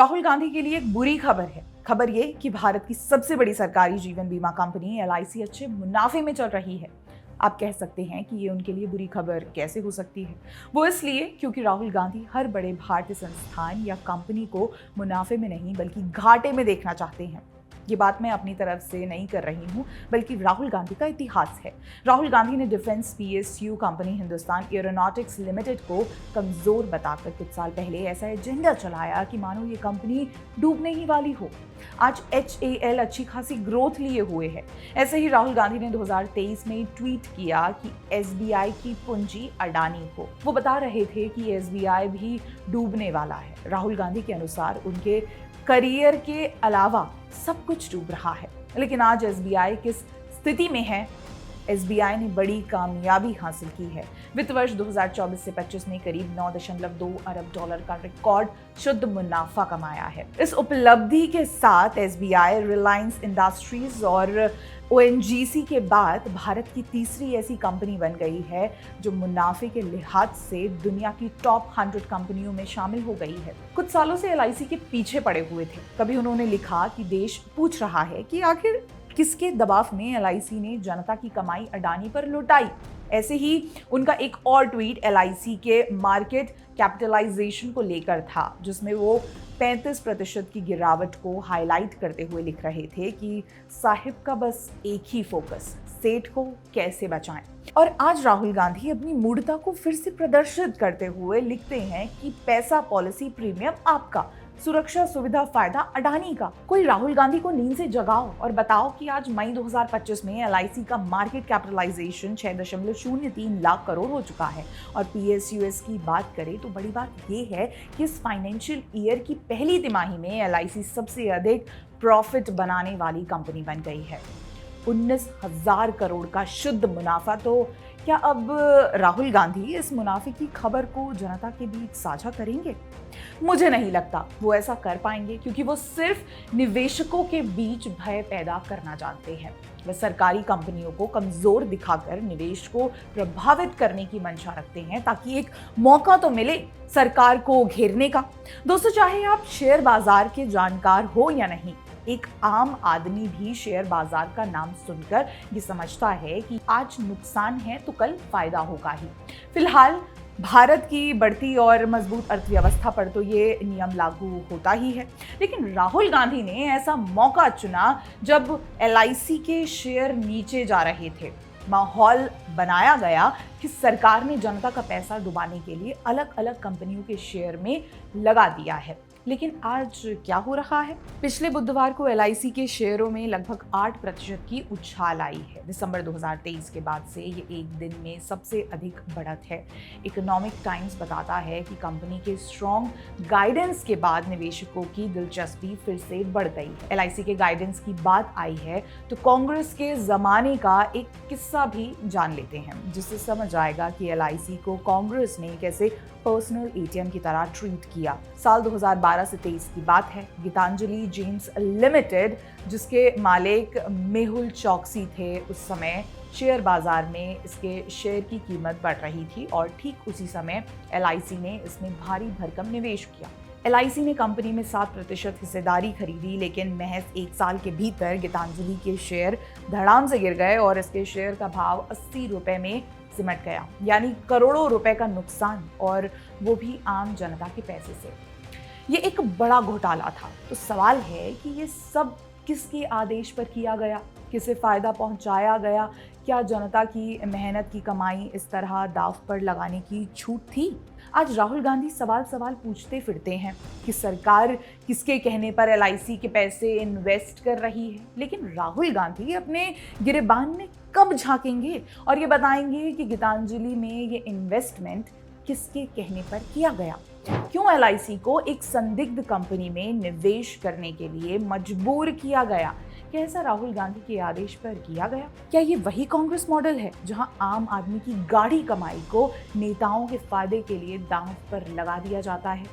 राहुल गांधी के लिए एक बुरी खबर है। खबर ये कि भारत की सबसे बड़ी सरकारी जीवन बीमा कंपनी LIC अच्छे मुनाफे में चल रही है। आप कह सकते हैं कि ये उनके लिए बुरी खबर कैसे हो सकती है। वो इसलिए क्योंकि राहुल गांधी हर बड़े भारतीय संस्थान या कंपनी को मुनाफे में नहीं बल्कि घाटे में देखना चाहते हैं। ये बात मैं अपनी तरफ से नहीं कर रही हूँ, बल्कि राहुल गांधी का इतिहास है। राहुल गांधी ने defence PSU company Hindustan aeronautics limited को कमजोर बताकर कुछ साल पहले ऐसा एजेंडा चलाया कि मानो ये कंपनी डूबने ही वाली हो। आज HAL अच्छी खासी ग्रोथ लिए हुए है। ऐसे ही राहुल गांधी ने 2023 में ट्वीट किया कि SBI की पूंजी अडानी को। वो बता रहे थे कि SBI भी डूबने वाला है। राहुल गांधी के अनुसार उनके करियर के अलावा सब कुछ डूब रहा है। लेकिन आज SBI किस स्थिति में है? SBI ने बड़ी कामयाबी हासिल की है। वित्त वर्ष 2024 से 25 में करीब 9.2 अरब डॉलर का रिकॉर्ड शुद्ध मुनाफा कमाया है। इस उपलब्धि के साथ SBI रिलायंस इंडस्ट्रीज और ONGC के बाद भारत की तीसरी ऐसी कंपनी बन गई है जो मुनाफे के लिहाज से दुनिया की टॉप 100 कंपनियों में शामिल हो गई है। कुछ सालों से LIC के पीछे पड़े हुए थे। कभी उन्होंने लिखा कि देश पूछ रहा है कि आखिर किसके दबाव में LIC ने जनता की कमाई अडानी पर लुटाई। ऐसे ही उनका एक और ट्वीट LIC के मार्केट कैपिटलाइजेशन को लेकर था, जिसमें वो 35% की गिरावट को हाईलाइट करते हुए लिख रहे थे कि साहिब का बस एक ही फोकस, सेठ को कैसे बचाएं। और आज राहुल गांधी अपनी मूर्खता को फिर से प्रदर्शित करते हुए लिखते हैं कि पैसा पॉलिसी प्रीमियम आपका, सुरक्षा सुविधा फायदा अडानी का। कोई राहुल गांधी को नींद से जगाओ और बताओ कि आज मई 2025 में LIC का मार्केट कैपिटलाइजेशन 6.03 लाख करोड़ हो चुका है। और PSUs की बात करें तो बड़ी बात यह है कि इस फाइनेंशियल ईयर की पहली तिमाही में LIC सबसे अधिक प्रॉफिट बनाने वाली कंपनी बन गई है। 19,000 करोड़ का शुद्ध मुनाफा। तो क्या अब राहुल गांधी इस मुनाफे की खबर को जनता के बीच साझा करेंगे? मुझे नहीं लगता वो ऐसा कर पाएंगे, क्योंकि वो सिर्फ निवेशकों के बीच भय पैदा करना जानते हैं। वे सरकारी कंपनियों को कमजोर दिखाकर निवेश को प्रभावित करने की मंशा रखते हैं, ताकि एक मौका तो मिले सरकार को घेरने का। दोस्तों, चाहे आप शेयर बाजार के जानकार हो या नहीं, एक आम आदमी भी शेयर बाजार का नाम सुनकर ये समझता है कि आज नुकसान है तो कल फायदा होगा ही। फिलहाल भारत की बढ़ती और मजबूत अर्थव्यवस्था पर तो ये नियम लागू होता ही है, लेकिन राहुल गांधी ने ऐसा मौका चुना जब LIC के शेयर नीचे जा रहे थे। माहौल बनाया गया कि सरकार ने जनता का पैसा डुबाने के लिए अलग अलग कंपनियों के शेयर में लगा दिया है। लेकिन आज क्या हो रहा है? पिछले बुधवार को LIC के शेयरों में लगभग 8% की उछाल आई है। दिसंबर 2023 के बाद से ये एक दिन में सबसे अधिक बढ़त है। इकोनॉमिक टाइम्स बताता है कि कंपनी के स्ट्रॉन्ग गाइडेंस के बाद निवेशकों की दिलचस्पी फिर से बढ़ गई है। LIC के गाइडेंस की बात आई है तो कांग्रेस के जमाने का एक किस्सा भी जान लेते हैं, जिससे समझ आएगा कि LIC को कांग्रेस ने कैसे पर्सनल ATM की तरह ट्रीट किया। साल 2012 से 23 की बात है। गीतांजलि जेम्स लिमिटेड, जिसके मालिक मेहुल चौकसी थे, उस समय शेयर बाजार में इसके शेयर की कीमत बढ़ रही थी और ठीक उसी समय LIC ने इसमें भारी भरकम निवेश किया। LIC ने कंपनी में 7% हिस्सेदारी खरीदी, लेकिन महज एक साल के भीतर गीतांजलि के शेयर धड़ाम से गिर गए और इसके शेयर का भाव 80 रुपए में सिमट गया। यानी करोड़ों रुपए का नुकसान, और वो भी आम जनता के पैसे से। ये एक बड़ा घोटाला था। तो सवाल है कि ये सब किसके आदेश पर किया गया? किसे फायदा पहुंचाया गया? क्या जनता की मेहनत की कमाई इस तरह दांव पर लगाने की छूट थी? आज राहुल गांधी सवाल पूछते फिरते हैं कि सरकार किसके कहने पर LIC के पैसे इन्वेस्ट कर रही है, लेकिन राहुल गांधी अपने गिरेबान में कब झांकेंगे और ये बताएंगे कि गीतांजलि में ये इन्वेस्टमेंट किसके कहने पर किया गया? क्यों LIC को एक संदिग्ध कंपनी में निवेश करने के लिए मजबूर किया गया? क्या ऐसा राहुल गांधी के आदेश पर किया गया? क्या ये वही कांग्रेस मॉडल है जहां आम आदमी की गाढ़ी कमाई को नेताओं के फायदे के लिए दांव पर लगा दिया जाता है?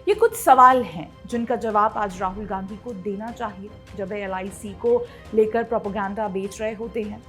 ये कुछ सवाल हैं जिनका जवाब आज राहुल गांधी को देना चाहिए, जब वे LIC को लेकर प्रोपेगेंडा बेच रहे होते हैं।